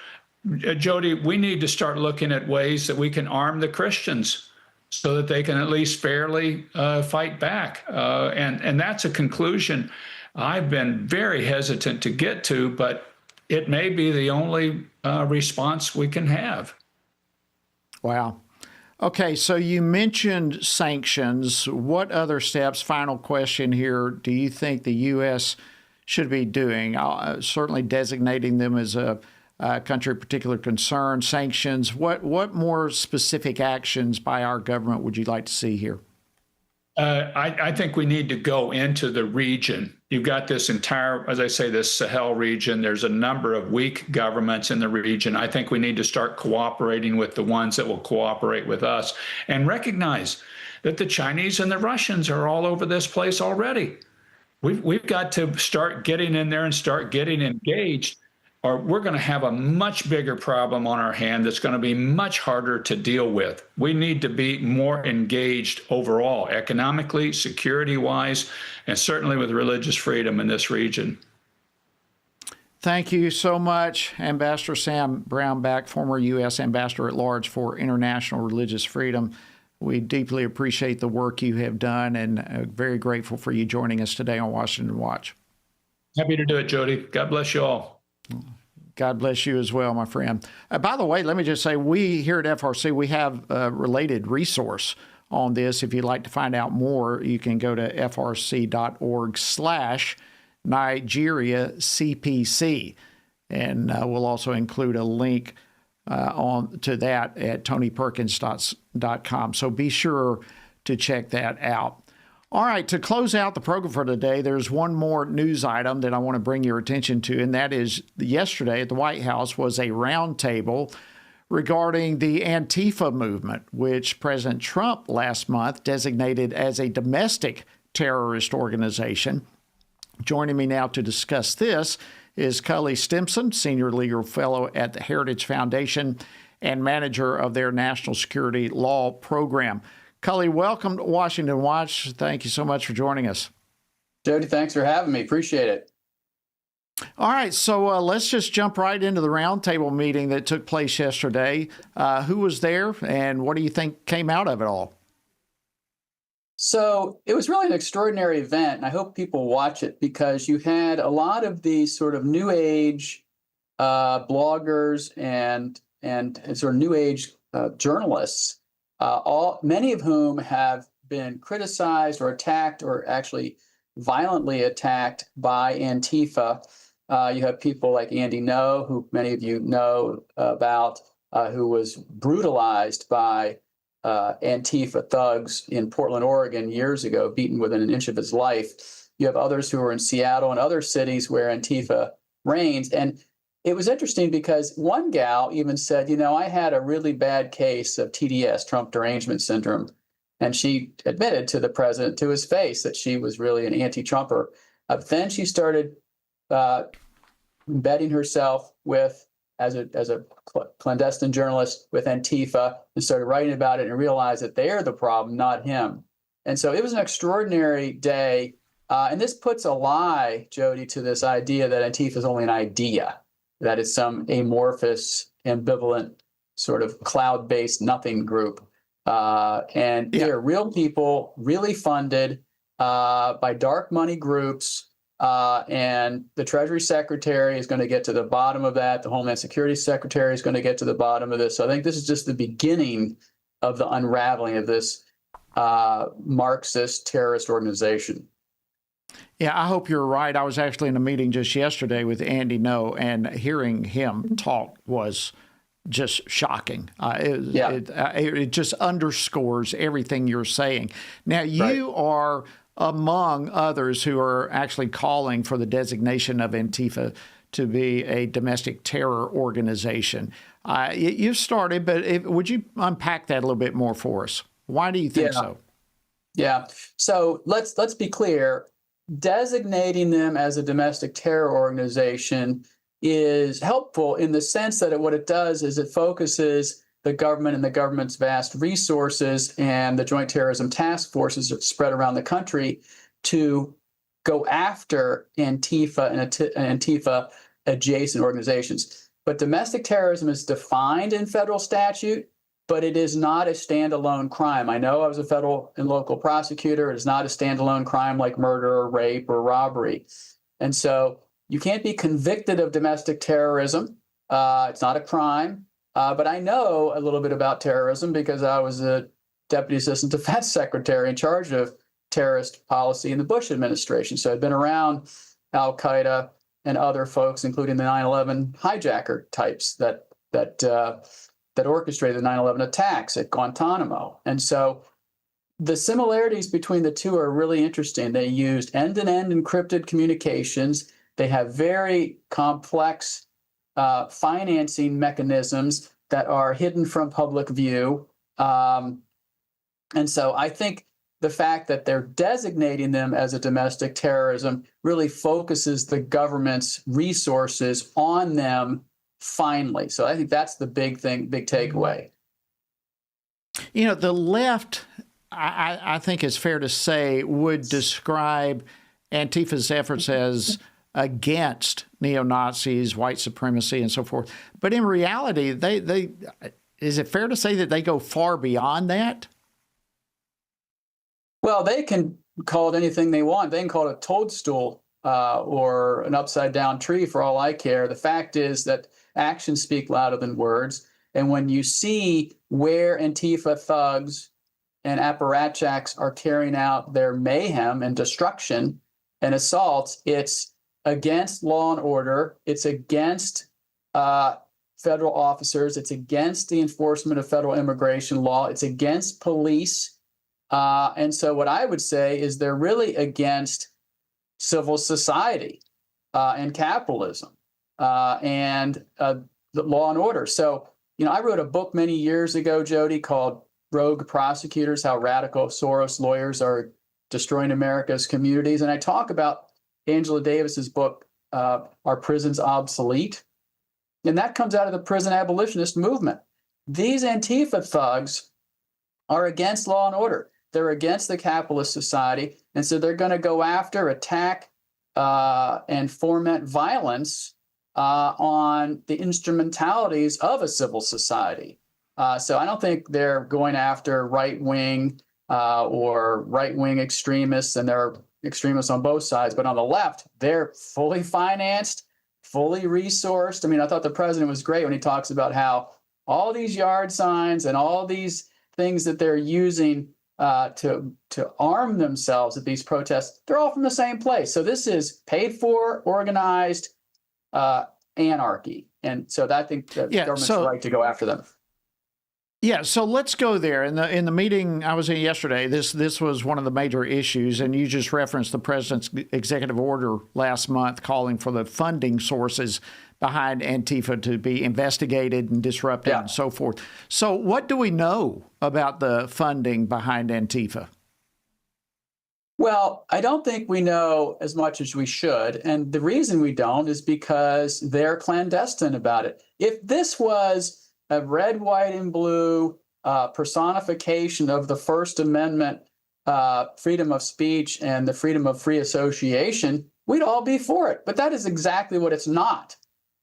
Jody, we need to start looking at ways that we can arm the Christians so that they can at least fairly fight back. And that's a conclusion I've been very hesitant to get to, but it may be the only response we can have. Wow. Okay, so you mentioned sanctions. What other steps, final question here, do you think the U.S. should be doing? Certainly designating them as a country of particular concern, sanctions. What more specific actions by our government would you like to see here? I think we need to go into the region. You've got this entire, as I say, this Sahel region. There's a number of weak governments in the region. I think we need to start cooperating with the ones that will cooperate with us and recognize that the Chinese and the Russians are all over this place already. We've got to start getting in there and start getting engaged, or we're going to have a much bigger problem on our hand that's going to be much harder to deal with. We need to be more engaged overall, economically, security-wise, and certainly with religious freedom in this region. Thank you so much, Ambassador Sam Brownback, former U.S. Ambassador at Large for International Religious Freedom. We deeply appreciate the work you have done and very grateful for you joining us today on Washington Watch. Happy to do it, Jody. God bless you all. God bless you as well, my friend. By the way, let me just say, we here at FRC, we have a related resource on this. If you'd like to find out more, you can go to frc.org/Nigeria CPC. And we'll also include a link on to that at tonyperkins.com. So be sure to check that out. All right, to close out the program for today, there's one more news item that I want to bring your attention to, and that is yesterday at the White House was a roundtable regarding the Antifa movement, which President Trump last month designated as a domestic terrorist organization. Joining me now to discuss this is Cully Stimson, Senior Legal Fellow at the Heritage Foundation and manager of their National Security Law Program. Cully, welcome to Washington Watch. Thank you so much for joining us. Jody, thanks for having me. Appreciate it. All right, so let's just jump right into the roundtable meeting that took place yesterday. Who was there, and what do you think came out of it all? So it was really an extraordinary event, and I hope people watch it because you had a lot of these sort of new age bloggers and sort of new age journalists, many of whom have been criticized or attacked or actually violently attacked by Antifa. You have people like Andy Ngo, who many of you know about, who was brutalized by Antifa thugs in Portland, Oregon years ago, beaten within an inch of his life. You have others who are in Seattle and other cities where Antifa reigns. And it was interesting because one gal even said, you know, I had a really bad case of TDS, Trump Derangement Syndrome. And she admitted to the president to his face that she was really an anti-Trumper. Then she started embedding herself with, as a clandestine journalist with Antifa, and started writing about it and realized that they're the problem, not him. And so it was an extraordinary day. And this puts a lie, Jody, to this idea that Antifa is only an idea, that it's some amorphous, ambivalent, sort of cloud-based nothing group. They're real people, really funded by dark money groups. And the Treasury Secretary is going to get to the bottom of that. The Homeland Security Secretary is going to get to the bottom of this. So I think this is just the beginning of the unraveling of this Marxist terrorist organization. Yeah, I hope you're right. I was actually in a meeting just yesterday with Andy Ngo, and hearing him talk was just shocking. It just underscores everything you're saying. Now, you are among others who are actually calling for the designation of Antifa to be a domestic terror organization. You've started, but would you unpack that a little bit more for us? Why do you think so? Yeah. So let's be clear. Designating them as a domestic terror organization is helpful in the sense that what it does is it focuses the government and the government's vast resources and the Joint Terrorism Task Forces that spread around the country to go after Antifa and Antifa adjacent organizations. But domestic terrorism is defined in federal statute, but it is not a standalone crime. I know I was a federal and local prosecutor. It is not a standalone crime like murder or rape or robbery. And so you can't be convicted of domestic terrorism. It's not a crime. But I know a little bit about terrorism because I was a Deputy Assistant Defense Secretary in charge of terrorist policy in the Bush administration. So I've been around Al-Qaeda and other folks, including the 9/11 hijacker types that orchestrated the 9/11 attacks at Guantanamo. And so the similarities between the two are really interesting. They used end-to-end encrypted communications. They have very complex financing mechanisms that are hidden from public view. And so I think the fact that they're designating them as a domestic terrorism really focuses the government's resources on them finally. So I think that's the big thing, big takeaway. You know, the left, I think it's fair to say, would describe Antifa's efforts as against neo-Nazis, white supremacy, and so forth. But in reality, they is it fair to say that they go far beyond that? Well, they can call it anything they want. They can call it a toadstool or an upside-down tree for all I care. The fact is that actions speak louder than words. And when you see where Antifa thugs and apparatchiks are carrying out their mayhem and destruction and assaults, it's against law and order. It's against federal officers. It's against the enforcement of federal immigration law. It's against police. And so what I would say is they're really against civil society and capitalism and the law and order. So, you know, I wrote a book many years ago, Jody, called Rogue Prosecutors, How Radical Soros Lawyers Are Destroying America's Communities. And I talk about Angela Davis's book, Are Prisons Obsolete? And that comes out of the prison abolitionist movement. These Antifa thugs are against law and order. They're against the capitalist society. And so they're going to go after, attack, and foment violence on the instrumentalities of a civil society. So I don't think they're going after right-wing or right-wing extremists, and there are extremists on both sides. But on the left, they're fully financed, fully resourced. I mean, I thought the president was great when he talks about how all these yard signs and all these things that they're using to arm themselves at these protests, they're all from the same place. So this is paid for, organized anarchy. And so I think the government's right to go after them. Yeah, so let's go there. In the meeting I was in yesterday, this was one of the major issues, and you just referenced the president's executive order last month calling for the funding sources behind Antifa to be investigated and disrupted and so forth. So what do we know about the funding behind Antifa? Well, I don't think we know as much as we should. And the reason we don't is because they're clandestine about it. If this was a red, white, and blue personification of the First Amendment, freedom of speech and the freedom of free association, we'd all be for it. But that is exactly what it's not.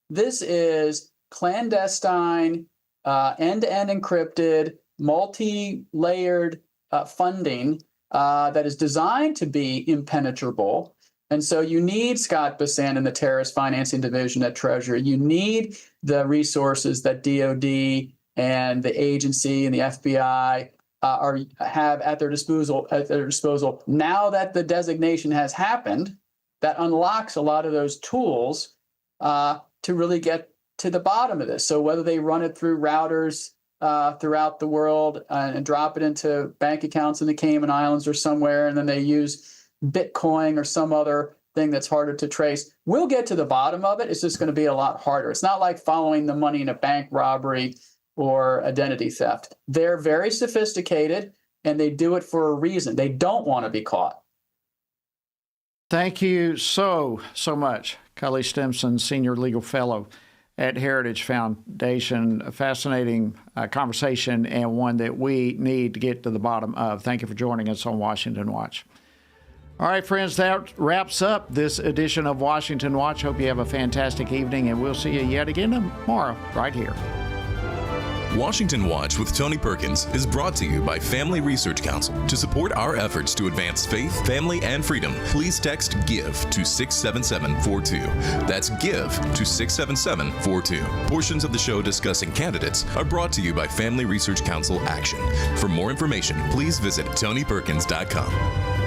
This is clandestine, end-to-end encrypted, multi-layered funding that is designed to be impenetrable. And so you need Scott Bessent and the Terrorist Financing Division at Treasury. You need the resources that DOD and the agency and the FBI have at their disposal. Now that the designation has happened, that unlocks a lot of those tools to really get to the bottom of this. So whether they run it through routers throughout the world and drop it into bank accounts in the Cayman Islands or somewhere, and then they use Bitcoin or some other thing that's harder to trace, we'll get to the bottom of it. It's just going to be a lot harder. It's not like following the money in a bank robbery or identity theft. They're very sophisticated, and they do it for a reason. They don't want to be caught. Thank you so much, Kelly Stimson, Senior Legal Fellow at Heritage Foundation. A fascinating conversation, and one that we need to get to the bottom of. Thank you for joining us on Washington Watch. All right, friends, that wraps up this edition of Washington Watch. Hope you have a fantastic evening, and we'll see you yet again tomorrow right here. Washington Watch with Tony Perkins is brought to you by Family Research Council. To support our efforts to advance faith, family, and freedom, please text GIVE to 67742. That's GIVE to 67742. Portions of the show discussing candidates are brought to you by Family Research Council Action. For more information, please visit TonyPerkins.com.